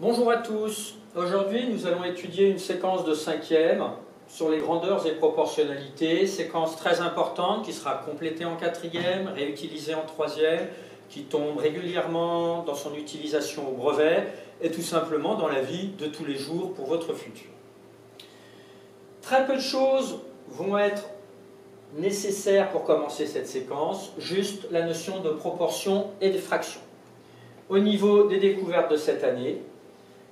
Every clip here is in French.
Bonjour à tous. Aujourd'hui, nous allons étudier une séquence de 5e sur les grandeurs et proportionnalités, séquence très importante qui sera complétée en 4e, réutilisée en 3e, qui tombe régulièrement dans son utilisation au brevet et tout simplement dans la vie de tous les jours pour votre futur. Très peu de choses vont être nécessaires pour commencer cette séquence, juste la notion de proportion et de fraction. Au niveau des découvertes de cette année,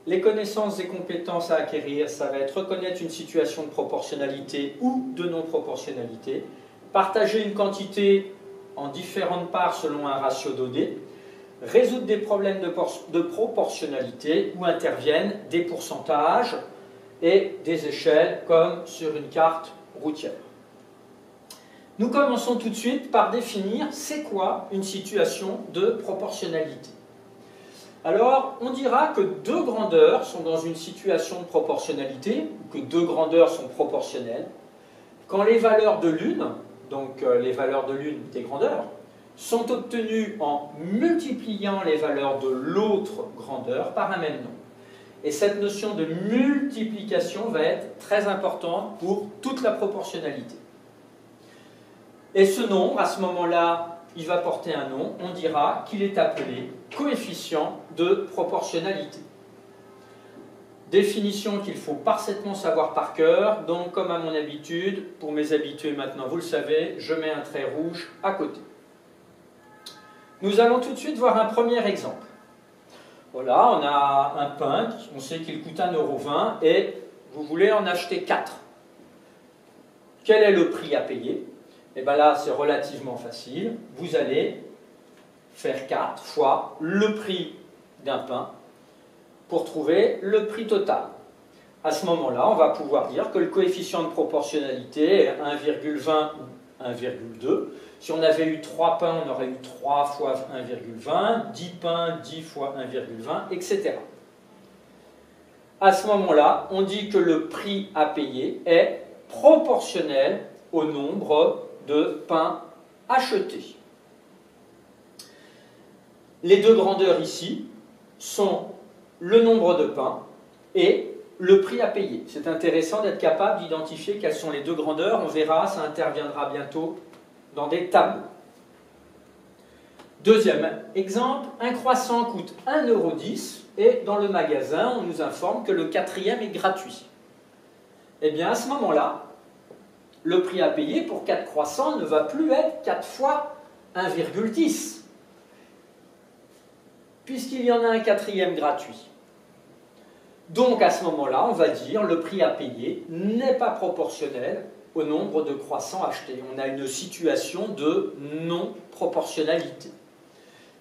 les connaissances et compétences à acquérir, ça va être reconnaître une situation de proportionnalité ou de non-proportionnalité, partager une quantité en différentes parts selon un ratio donné, résoudre des problèmes de proportionnalité où interviennent des pourcentages et des échelles comme sur une carte routière. Nous commençons tout de suite par définir c'est quoi une situation de proportionnalité. Alors, on dira que deux grandeurs sont dans une situation de proportionnalité, ou que deux grandeurs sont proportionnelles, quand les valeurs de l'une, donc les valeurs de l'une des grandeurs, sont obtenues en multipliant les valeurs de l'autre grandeur par un même nombre. Et cette notion de multiplication va être très importante pour toute la proportionnalité. Et ce nombre, à ce moment-là, il va porter un nom, on dira qu'il est appelé coefficient de proportionnalité. Définition qu'il faut parfaitement savoir par cœur, donc comme à mon habitude, pour mes habitués maintenant, vous le savez, je mets un trait rouge à côté. Nous allons tout de suite voir un premier exemple. Voilà, on a un pain, on sait qu'il coûte 1,20 € et vous voulez en acheter 4. Quel est le prix à payer ? Et bien là, c'est relativement facile. Vous allez faire 4 fois le prix d'un pain pour trouver le prix total. À ce moment-là, on va pouvoir dire que le coefficient de proportionnalité est 1,20 ou 1,2. Si on avait eu 3 pains, on aurait eu 3 fois 1,20, 10 pains, 10 fois 1,20, etc. À ce moment-là, on dit que le prix à payer est proportionnel au nombre de pains achetés. Les deux grandeurs ici sont le nombre de pains et le prix à payer. C'est intéressant d'être capable d'identifier quelles sont les deux grandeurs. On verra, ça interviendra bientôt dans des tableaux. Deuxième exemple, un croissant coûte 1,10 € et dans le magasin, on nous informe que le quatrième est gratuit. Eh bien, à ce moment-là, le prix à payer pour 4 croissants ne va plus être 4 fois 1,10, puisqu'il y en a un quatrième gratuit. Donc à ce moment-là, on va dire le prix à payer n'est pas proportionnel au nombre de croissants achetés. On a une situation de non-proportionnalité,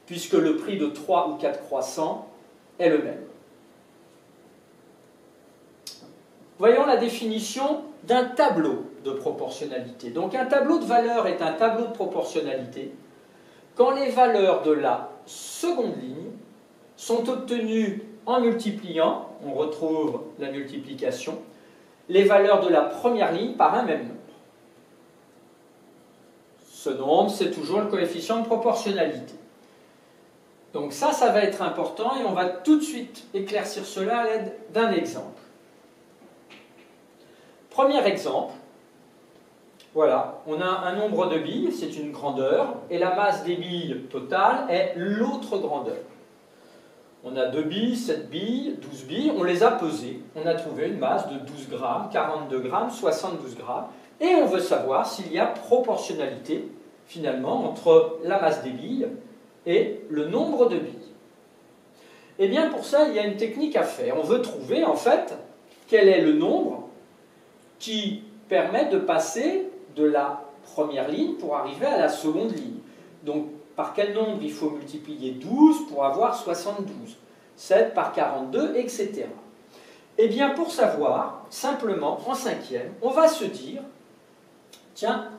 puisque le prix de 3 ou 4 croissants est le même. Voyons la définition d'un tableau de proportionnalité. Donc un tableau de valeurs est un tableau de proportionnalité quand les valeurs de la seconde ligne sont obtenues en multipliant, on retrouve la multiplication, les valeurs de la première ligne par un même nombre. Ce nombre, c'est toujours le coefficient de proportionnalité. Donc ça va être important et on va tout de suite éclaircir cela à l'aide d'un exemple. Premier exemple, voilà, on a un nombre de billes, c'est une grandeur, et la masse des billes totale est l'autre grandeur. On a 2 billes, 7 billes, 12 billes, on les a pesées, on a trouvé une masse de 12 grammes, 42 grammes, 72 grammes, et on veut savoir s'il y a proportionnalité, finalement, entre la masse des billes et le nombre de billes. Eh bien, pour ça, il y a une technique à faire. On veut trouver, en fait, quel est le nombre qui permet de passer de la première ligne pour arriver à la seconde ligne. Donc, par quel nombre il faut multiplier 12 pour avoir 72, 7 par 42, etc. Eh bien, pour savoir, simplement, en 5e, on va se dire, tiens,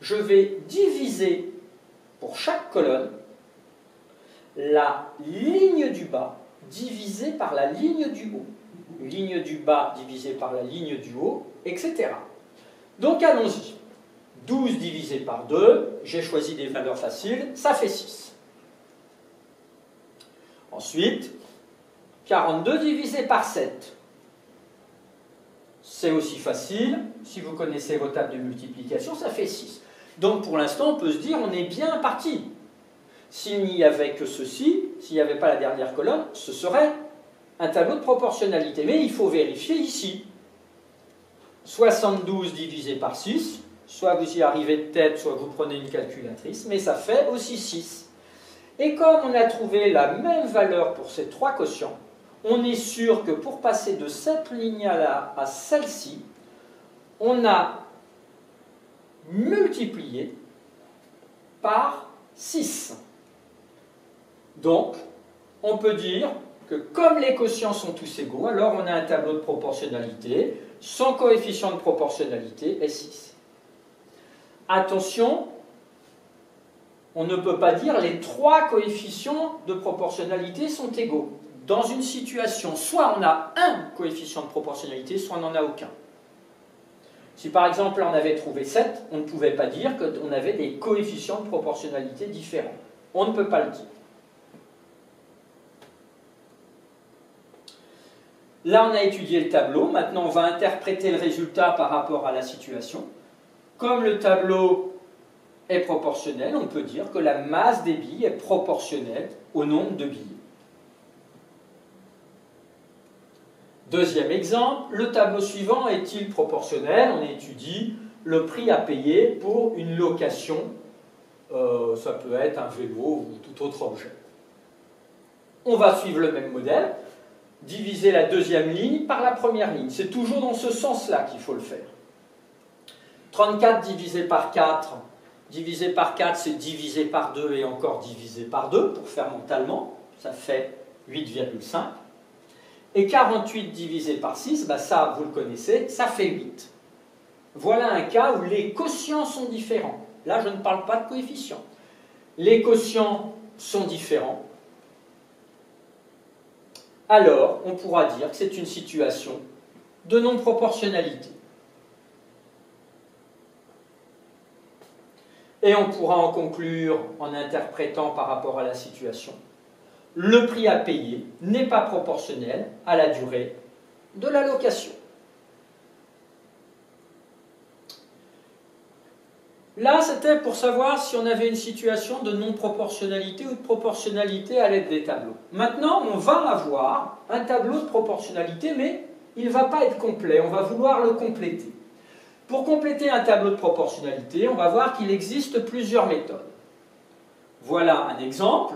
je vais diviser pour chaque colonne la ligne du bas divisée par la ligne du haut. Ligne du bas divisée par la ligne du haut, etc. Donc allons-y. 12 divisé par 2, j'ai choisi des valeurs faciles, ça fait 6. Ensuite, 42 divisé par 7. C'est aussi facile, si vous connaissez vos tables de multiplication, ça fait 6. Donc pour l'instant, on peut se dire on est bien parti. S'il n'y avait que ceci, s'il n'y avait pas la dernière colonne, ce serait un tableau de proportionnalité. Mais il faut vérifier ici. 72 divisé par 6, soit vous y arrivez de tête, soit vous prenez une calculatrice, mais ça fait aussi 6. Et comme on a trouvé la même valeur pour ces trois quotients, on est sûr que pour passer de cette ligne-là à celle-ci, on a multiplié par 6. Donc, on peut dire que comme les quotients sont tous égaux, alors on a un tableau de proportionnalité, son coefficient de proportionnalité est 6. Attention, on ne peut pas dire les trois coefficients de proportionnalité sont égaux. Dans une situation, soit on a un coefficient de proportionnalité, soit on n'en a aucun. Si par exemple on avait trouvé 7, on ne pouvait pas dire qu'on avait des coefficients de proportionnalité différents. On ne peut pas le dire. Là, on a étudié le tableau. Maintenant, on va interpréter le résultat par rapport à la situation. Comme le tableau est proportionnel, on peut dire que la masse des billes est proportionnelle au nombre de billes. Deuxième exemple, le tableau suivant est-il proportionnel? On étudie le prix à payer pour une location. Ça peut être un vélo ou tout autre objet. On va suivre le même modèle. Diviser la deuxième ligne par la première ligne. C'est toujours dans ce sens-là qu'il faut le faire. 34 divisé par 4. Divisé par 4, c'est divisé par 2 et encore divisé par 2, pour faire mentalement. Ça fait 8,5. Et 48 divisé par 6, bah ça, vous le connaissez, ça fait 8. Voilà un cas où les quotients sont différents. Là, je ne parle pas de coefficients. Les quotients sont différents. Alors, on pourra dire que c'est une situation de non-proportionnalité. Et on pourra en conclure en interprétant par rapport à la situation. Le prix à payer n'est pas proportionnel à la durée de la location. Là, c'était pour savoir si on avait une situation de non-proportionnalité ou de proportionnalité à l'aide des tableaux. Maintenant, on va avoir un tableau de proportionnalité, mais il ne va pas être complet, on va vouloir le compléter. Pour compléter un tableau de proportionnalité, on va voir qu'il existe plusieurs méthodes. Voilà un exemple.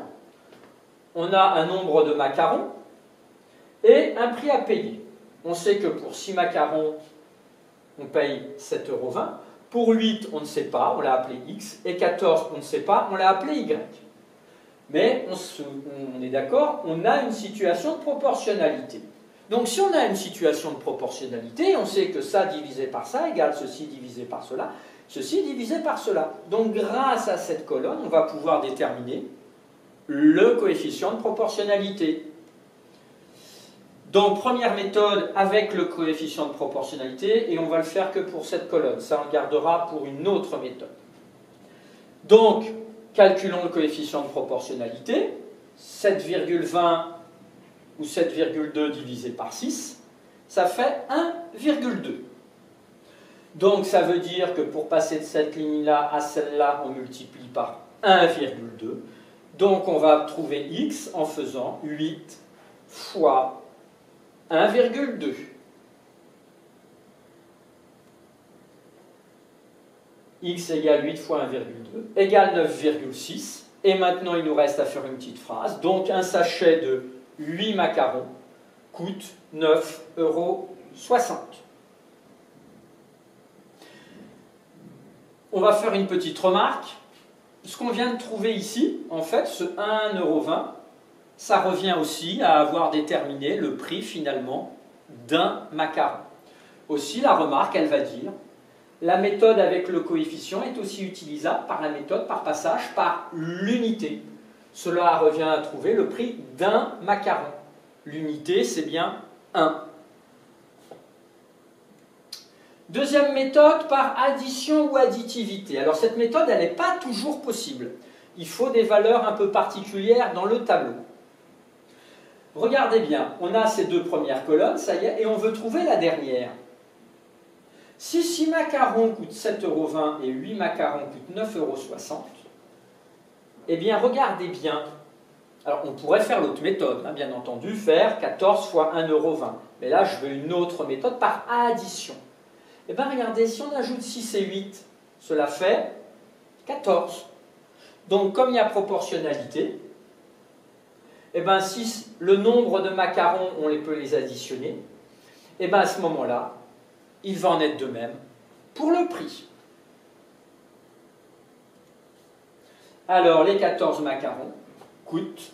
On a un nombre de macarons et un prix à payer. On sait que pour 6 macarons, on paye 7,20 €. Pour 8, on ne sait pas, on l'a appelé X. Et 14, on ne sait pas, on l'a appelé Y. Mais on est d'accord, on a une situation de proportionnalité. Donc si on a une situation de proportionnalité, on sait que ça divisé par ça égale ceci divisé par cela, ceci divisé par cela. Donc grâce à cette colonne, on va pouvoir déterminer le coefficient de proportionnalité. Donc première méthode avec le coefficient de proportionnalité, et on va le faire que pour cette colonne. Ça, on le gardera pour une autre méthode. Donc, calculons le coefficient de proportionnalité. 7,20 ou 7,2 divisé par 6, ça fait 1,2. Donc ça veut dire que pour passer de cette ligne-là à celle-là, on multiplie par 1,2. Donc on va trouver x en faisant 8 fois 1,2. X égale 8 fois 1,2 égale 9,6. Et maintenant, il nous reste à faire une petite phrase. Donc un sachet de 8 macarons coûte 9,60 €. On va faire une petite remarque. Ce qu'on vient de trouver ici, en fait, ce 1,20 €, ça revient aussi à avoir déterminé le prix finalement d'un macaron. Aussi, la remarque, elle va dire, la méthode avec le coefficient est aussi utilisable par la méthode par passage par l'unité. Cela revient à trouver le prix d'un macaron. L'unité, c'est bien 1. Deuxième méthode, par addition ou additivité. Alors cette méthode, elle n'est pas toujours possible. Il faut des valeurs un peu particulières dans le tableau. Regardez bien, on a ces deux premières colonnes, ça y est, et on veut trouver la dernière. Si 6 macarons coûtent 7,20 € et 8 macarons coûtent 9,60 €, eh bien, regardez bien. Alors, on pourrait faire l'autre méthode, hein, bien entendu, faire 14 fois 1,20 €. Mais là, je veux une autre méthode par addition. Eh bien, regardez, si on ajoute 6 et 8, cela fait 14. Donc, comme il y a proportionnalité, eh bien, si le nombre de macarons, on peut les additionner, eh bien, à ce moment-là, il va en être de même pour le prix. Alors, les 14 macarons coûtent,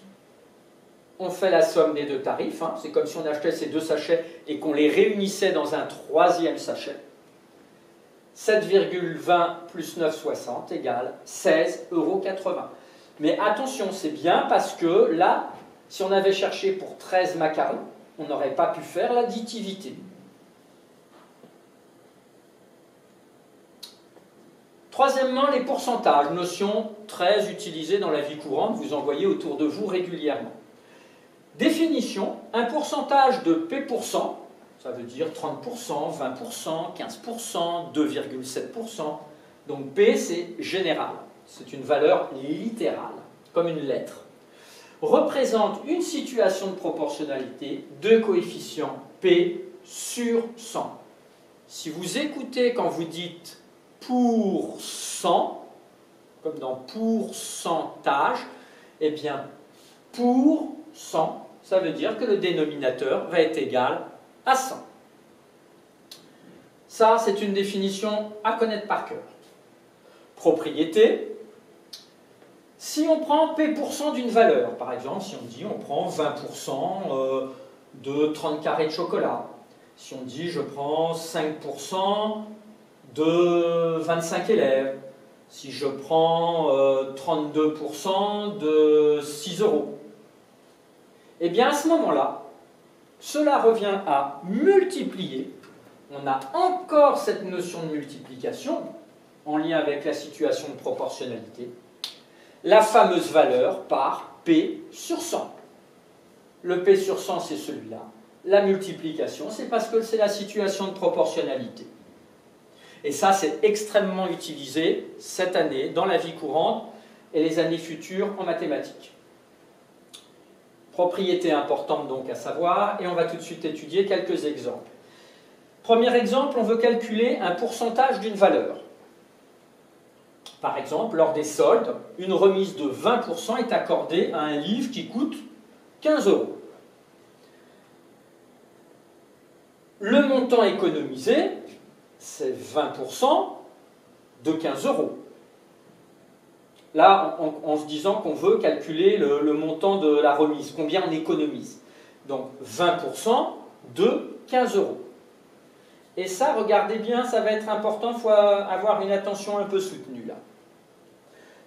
on fait la somme des deux tarifs, hein, c'est comme si on achetait ces deux sachets et qu'on les réunissait dans un troisième sachet. 7,20 plus 9,60 égale 16,80 €. Mais attention, c'est bien parce que là, si on avait cherché pour 13 macarons, on n'aurait pas pu faire l'additivité. Troisièmement, les pourcentages, notion très utilisée dans la vie courante, vous en voyez autour de vous régulièrement. Définition, un pourcentage de P%, ça veut dire 30%, 20%, 15%, 2,7%. Donc P, c'est général, c'est une valeur littérale, comme une lettre. Représente une situation de proportionnalité de coefficient P sur 100. Si vous écoutez quand vous dites pour 100, comme dans pourcentage, eh bien pour 100, ça veut dire que le dénominateur va être égal à 100. Ça, c'est une définition à connaître par cœur. Propriété. Si on prend P% d'une valeur, par exemple, si on dit on prend 20% de 30 carrés de chocolat, si on dit je prends 5% de 25 élèves, si je prends 32% de 6 €, eh bien à ce moment-là, cela revient à multiplier. On a encore cette notion de multiplication en lien avec la situation de proportionnalité. La fameuse valeur par P sur 100. Le P sur 100, c'est celui-là. La multiplication, c'est parce que c'est la situation de proportionnalité. Et ça, c'est extrêmement utilisé cette année dans la vie courante et les années futures en mathématiques. Propriété importante donc à savoir, et on va tout de suite étudier quelques exemples. Premier exemple, on veut calculer un pourcentage d'une valeur. Par exemple, lors des soldes, une remise de 20% est accordée à un livre qui coûte 15 €. Le montant économisé, c'est 20% de 15 €. Là, en se disant qu'on veut calculer le montant de la remise, combien on économise. Donc 20% de 15 €. Et ça, regardez bien, ça va être important, il faut avoir une attention un peu soutenue là.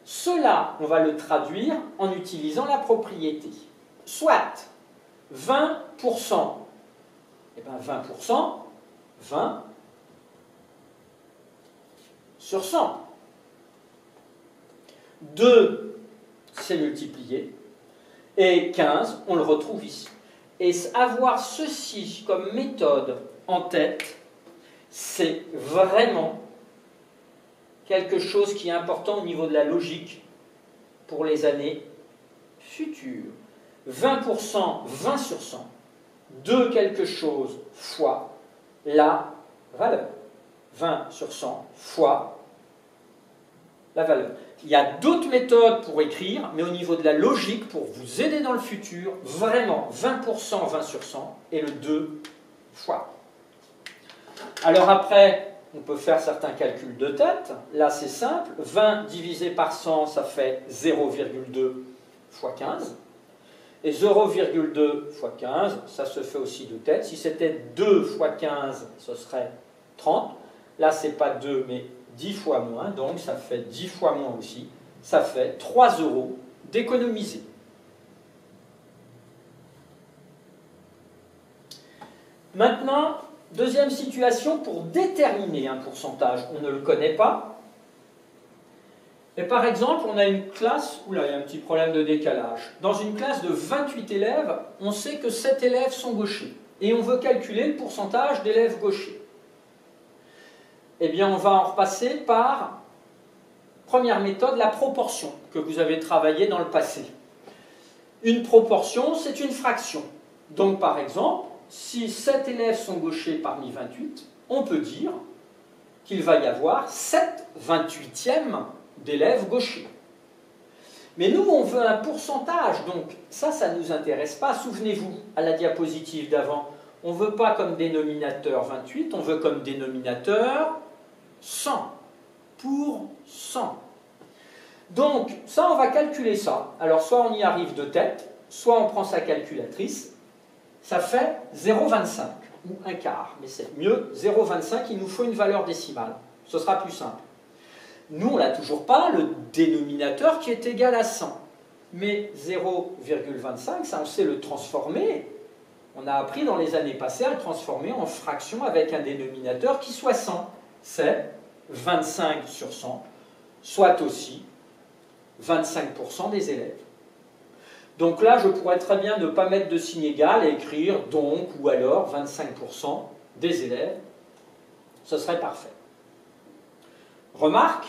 Cela, on va le traduire en utilisant la propriété. Soit 20%, et bien 20%, 20 sur 100. 2, c'est multiplié, et 15, on le retrouve ici. Et avoir ceci comme méthode en tête, c'est vraiment quelque chose qui est important au niveau de la logique pour les années futures. 20%, 20 sur 100, de quelque chose fois la valeur. 20 sur 100 fois la valeur. Il y a d'autres méthodes pour écrire, mais au niveau de la logique, pour vous aider dans le futur, vraiment 20%, 20 sur 100 et le 2 fois. Alors après, on peut faire certains calculs de tête. Là, c'est simple. 20 divisé par 100, ça fait 0,2 fois 15. Et 0,2 fois 15, ça se fait aussi de tête. Si c'était 2 fois 15, ce serait 30. Là, ce n'est pas 2, mais 10 fois moins. Donc, ça fait 10 fois moins aussi. Ça fait 3 € d'économiser. Maintenant, deuxième situation pour déterminer un pourcentage. On ne le connaît pas. Et par exemple, on a une classe, oula, il y a un petit problème de décalage. Dans une classe de 28 élèves, on sait que 7 élèves sont gauchers. Et on veut calculer le pourcentage d'élèves gauchers. Eh bien, on va en repasser par, première méthode, la proportion, que vous avez travaillé dans le passé. Une proportion, c'est une fraction. Donc, par exemple, si 7 élèves sont gauchers parmi 28, on peut dire qu'il va y avoir 7 28e d'élèves gauchers. Mais nous, on veut un pourcentage, donc ça ne nous intéresse pas. Souvenez-vous, à la diapositive d'avant, on ne veut pas comme dénominateur 28, on veut comme dénominateur 100, pour 100. Donc, ça, on va calculer ça. Alors, soit on y arrive de tête, soit on prend sa calculatrice. Ça fait 0,25, ou un quart, mais c'est mieux, 0,25, il nous faut une valeur décimale. Ce sera plus simple. Nous, on n'a toujours pas le dénominateur qui est égal à 100. Mais 0,25, ça, on sait le transformer. On a appris dans les années passées à le transformer en fraction avec un dénominateur qui soit 100. C'est 25 sur 100, soit aussi 25% des élèves. Donc là, je pourrais très bien ne pas mettre de signe égal et écrire donc ou alors 25% des élèves. Ce serait parfait. Remarque,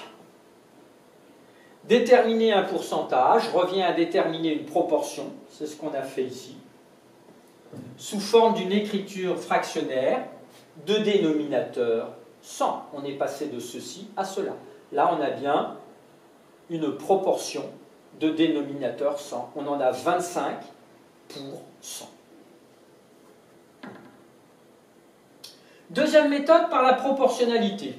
déterminer un pourcentage revient à déterminer une proportion, c'est ce qu'on a fait ici, sous forme d'une écriture fractionnaire de dénominateur 100. On est passé de ceci à cela. Là, on a bien une proportion de dénominateur 100. On en a 25 pour 100. Deuxième méthode, par la proportionnalité.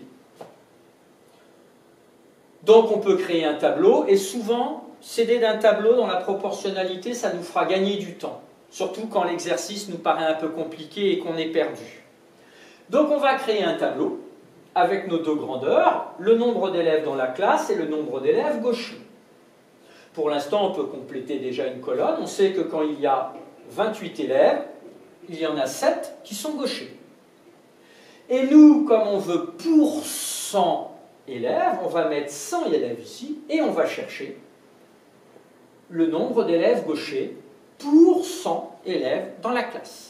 Donc on peut créer un tableau, et souvent, s'aider d'un tableau dans la proportionnalité, ça nous fera gagner du temps. Surtout quand l'exercice nous paraît un peu compliqué et qu'on est perdu. Donc on va créer un tableau avec nos deux grandeurs, le nombre d'élèves dans la classe et le nombre d'élèves gauchers. Pour l'instant, on peut compléter déjà une colonne. On sait que quand il y a 28 élèves, il y en a 7 qui sont gauchers. Et nous, comme on veut pour 100 élèves, on va mettre 100 élèves ici et on va chercher le nombre d'élèves gauchers pour 100 élèves dans la classe.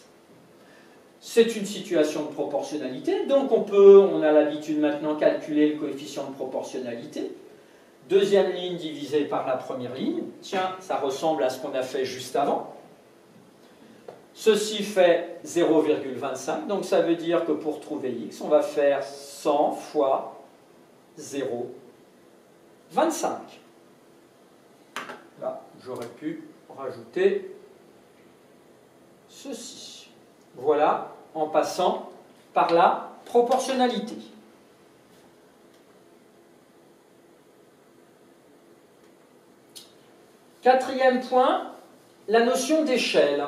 C'est une situation de proportionnalité, donc on a l'habitude maintenant de calculer le coefficient de proportionnalité. Deuxième ligne divisée par la première ligne. Tiens, ça ressemble à ce qu'on a fait juste avant. Ceci fait 0,25, donc ça veut dire que pour trouver x, on va faire 100 fois 0,25. Là, j'aurais pu rajouter ceci. Voilà, en passant par la proportionnalité. Quatrième point, la notion d'échelle.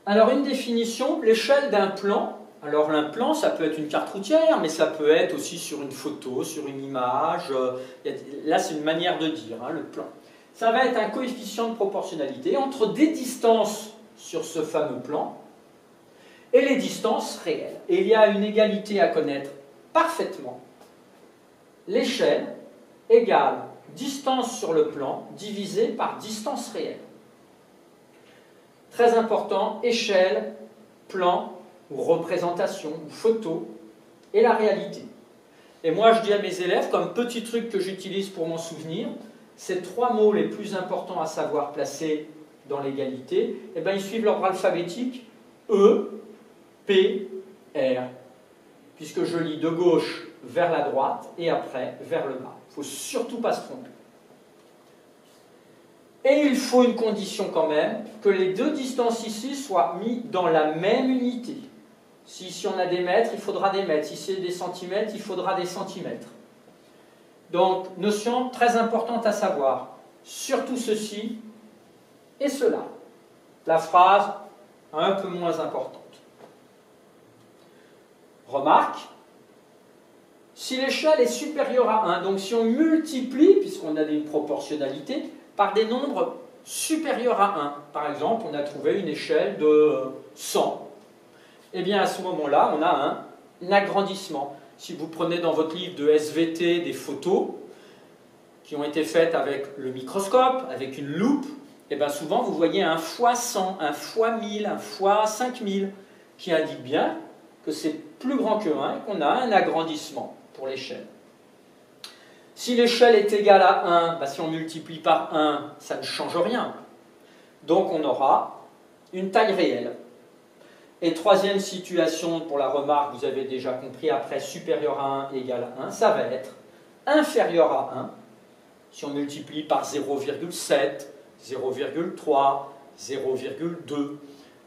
Alors une définition, l'échelle d'un plan. Alors un plan, ça peut être une carte routière, mais ça peut être aussi sur une photo, sur une image. Là, c'est une manière de dire, hein, le plan. Ça va être un coefficient de proportionnalité entre des distances sur ce fameux plan et les distances réelles. Et il y a une égalité à connaître parfaitement. L'échelle égale distance sur le plan divisé par distance réelle. Très important, échelle, plan ou représentation ou photo et la réalité. Et moi je dis à mes élèves, comme petit truc que j'utilise pour m'en souvenir, ces trois mots les plus importants à savoir placer dans l'égalité, eh bien, ils suivent l'ordre alphabétique E, P, R, puisque je lis de gauche vers la droite et après vers le bas. Il ne faut surtout pas se tromper. Et il faut une condition quand même, que les deux distances ici soient mises dans la même unité. Si ici on a des mètres, il faudra des mètres. Si c'est des centimètres, il faudra des centimètres. Donc, notion très importante à savoir. Surtout ceci et cela. La phrase un peu moins importante. Remarque, si l'échelle est supérieure à 1, donc si on multiplie, puisqu'on a une proportionnalité, par des nombres supérieurs à 1, par exemple, on a trouvé une échelle de 100, eh bien à ce moment-là, on a un agrandissement. si vous prenez dans votre livre de SVT des photos qui ont été faites avec le microscope, avec une loupe, et bien souvent vous voyez un fois 100, un fois 1000, un fois 5000, qui indique bien que c'est plus grand que 1 et qu'on a un agrandissement pour l'échelle. Si l'échelle est égale à 1, ben si on multiplie par 1, ça ne change rien. Donc on aura une taille réelle. Et troisième situation pour la remarque, vous avez déjà compris, après supérieur à 1 égale à 1, ça va être inférieur à 1. Si on multiplie par 0,7, 0,3, 0,2,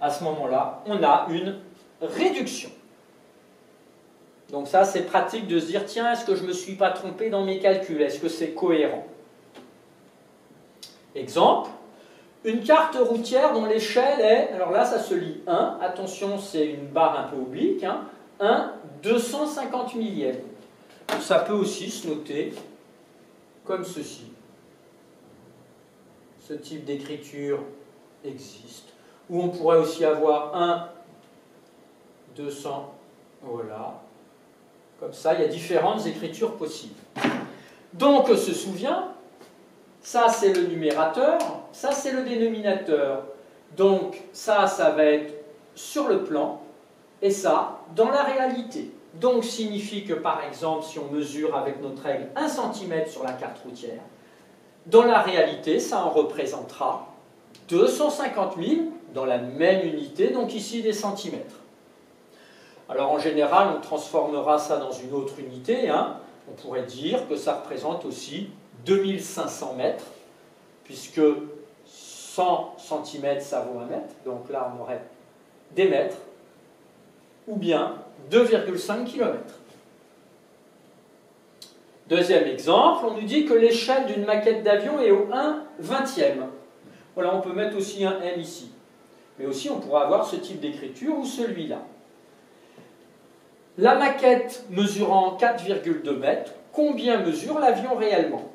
à ce moment-là, on a une réduction. Donc ça, c'est pratique de se dire, tiens, est-ce que je ne me suis pas trompé dans mes calculs? Est-ce que c'est cohérent? Exemple, une carte routière dont l'échelle est, alors là, ça se lit 1, attention, c'est une barre un peu oblique, 1 250 millième. Ça peut aussi se noter comme ceci. Ce type d'écriture existe. Ou on pourrait aussi avoir 1 200, voilà. Comme ça, il y a différentes écritures possibles. Donc, on se souvient, ça c'est le numérateur, ça c'est le dénominateur. Donc, ça va être sur le plan, et ça, dans la réalité. Donc, signifie que, par exemple, si on mesure avec notre règle 1 cm sur la carte routière, dans la réalité, ça en représentera 250 000 dans la même unité, donc ici des centimètres. Alors en général, on transformera ça dans une autre unité. On pourrait dire que ça représente aussi 2500 mètres, puisque 100 cm, ça vaut 1 mètre. Donc là, on aurait des mètres, ou bien 2,5 km. Deuxième exemple, on nous dit que l'échelle d'une maquette d'avion est au 1/20e. Voilà, on peut mettre aussi un M ici. Mais aussi, on pourra avoir ce type d'écriture ou celui-là. La maquette mesurant 4,2 mètres, combien mesure l'avion réellement?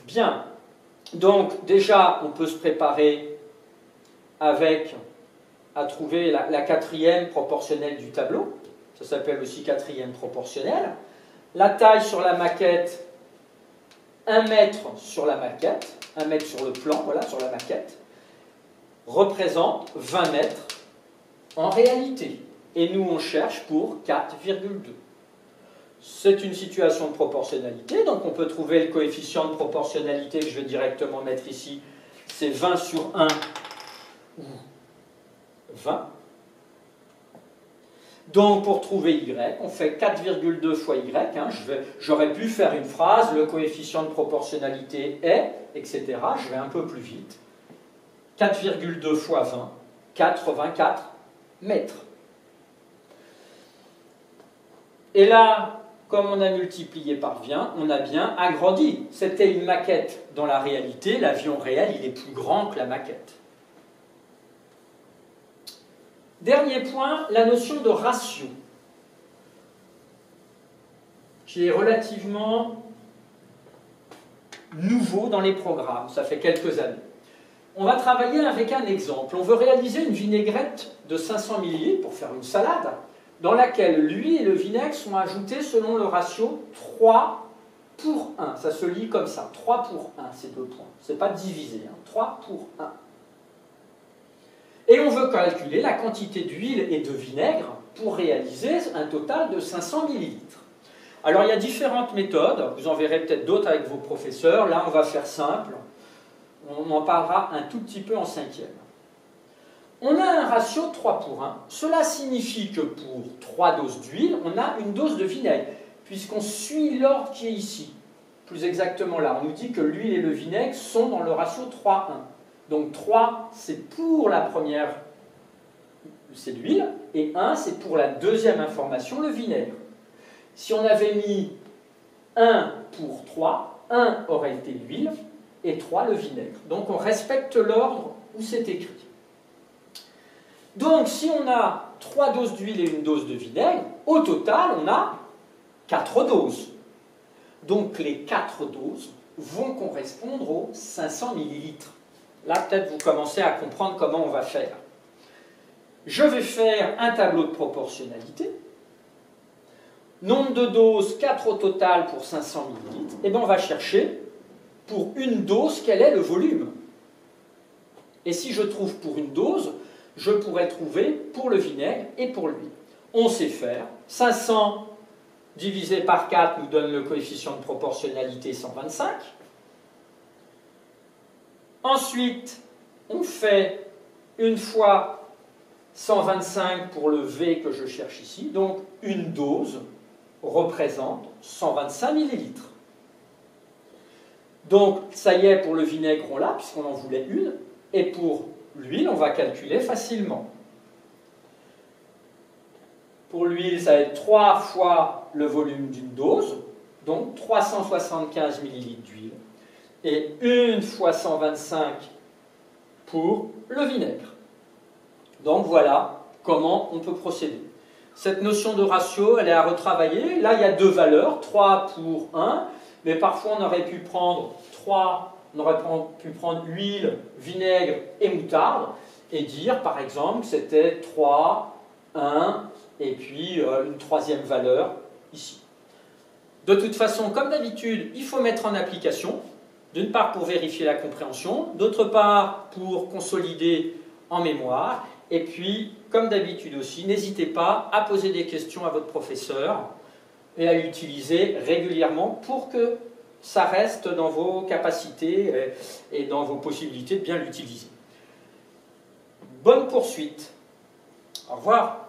Bien, donc déjà on peut se préparer avec à trouver la quatrième proportionnelle du tableau, ça s'appelle aussi quatrième proportionnelle. La taille sur la maquette, 1 mètre sur la maquette, 1 mètre sur le plan, voilà, sur la maquette, représente 20 mètres en réalité. Et nous, on cherche pour 4,2. C'est une situation de proportionnalité, donc on peut trouver le coefficient de proportionnalité que je vais directement mettre ici. C'est 20 sur 1, ou 20. Donc, pour trouver y, on fait 4,2 fois y. J'aurais pu faire une phrase, le coefficient de proportionnalité est, etc. Je vais un peu plus vite. 4,2 fois 20, 84 mètres. Et là, comme on a multiplié par 20, on a bien agrandi. C'était une maquette. Dans la réalité, l'avion réel, il est plus grand que la maquette. Dernier point, la notion de ratio, qui est relativement nouveau dans les programmes. Ça fait quelques années. On va travailler avec un exemple. On veut réaliser une vinaigrette de 500 ml pour faire une salade, dans laquelle l'huile et le vinaigre sont ajoutés selon le ratio 3 pour 1. Ça se lit comme ça, 3 pour 1, ces deux points. Ce n'est pas divisé, 3 pour 1. Et on veut calculer la quantité d'huile et de vinaigre pour réaliser un total de 500 ml. Alors il y a différentes méthodes, vous en verrez peut-être d'autres avec vos professeurs. Là on va faire simple, on en parlera un tout petit peu en 5e. On a un ratio de 3 pour 1. Cela signifie que pour 3 doses d'huile, on a une dose de vinaigre, puisqu'on suit l'ordre qui est ici. Plus exactement là, on nous dit que l'huile et le vinaigre sont dans le ratio 3-1. Donc 3, c'est pour la première, c'est l'huile, et 1, c'est pour la deuxième information, le vinaigre. Si on avait mis 1 pour 3, 1 aurait été l'huile, et 3 le vinaigre. Donc on respecte l'ordre où c'est écrit. Donc, si on a 3 doses d'huile et une dose de vinaigre, au total, on a 4 doses. Donc, les 4 doses vont correspondre aux 500 ml. Là, peut-être vous commencez à comprendre comment on va faire. Je vais faire un tableau de proportionnalité. Nombre de doses, 4 au total pour 500 ml. Et bien on va chercher pour une dose quel est le volume. Et si je trouve pour une dose, je pourrais trouver pour le vinaigre et pour l'huile. On sait faire. 500 divisé par 4 nous donne le coefficient de proportionnalité 125. Ensuite, on fait une fois 125 pour le V que je cherche ici. Donc, une dose représente 125 millilitres. Donc, ça y est, pour le vinaigre, on l'a, puisqu'on en voulait une. Et pour l'huile, on va calculer facilement. Pour l'huile, ça va être 3 fois le volume d'une dose, donc 375 ml d'huile. Et 1 fois 125 pour le vinaigre. Donc voilà comment on peut procéder. Cette notion de ratio, elle est à retravailler. Là, il y a deux valeurs, 3 pour 1, mais parfois on aurait pu prendre 3, on aurait pu prendre huile, vinaigre et moutarde, et dire par exemple que c'était 3, 1, et puis une troisième valeur ici. De toute façon, comme d'habitude, il faut mettre en application, d'une part pour vérifier la compréhension, d'autre part pour consolider en mémoire, et puis, comme d'habitude aussi, n'hésitez pas à poser des questions à votre professeur et à l'utiliser régulièrement pour que ça reste dans vos capacités et dans vos possibilités de bien l'utiliser. Bonne poursuite. Au revoir.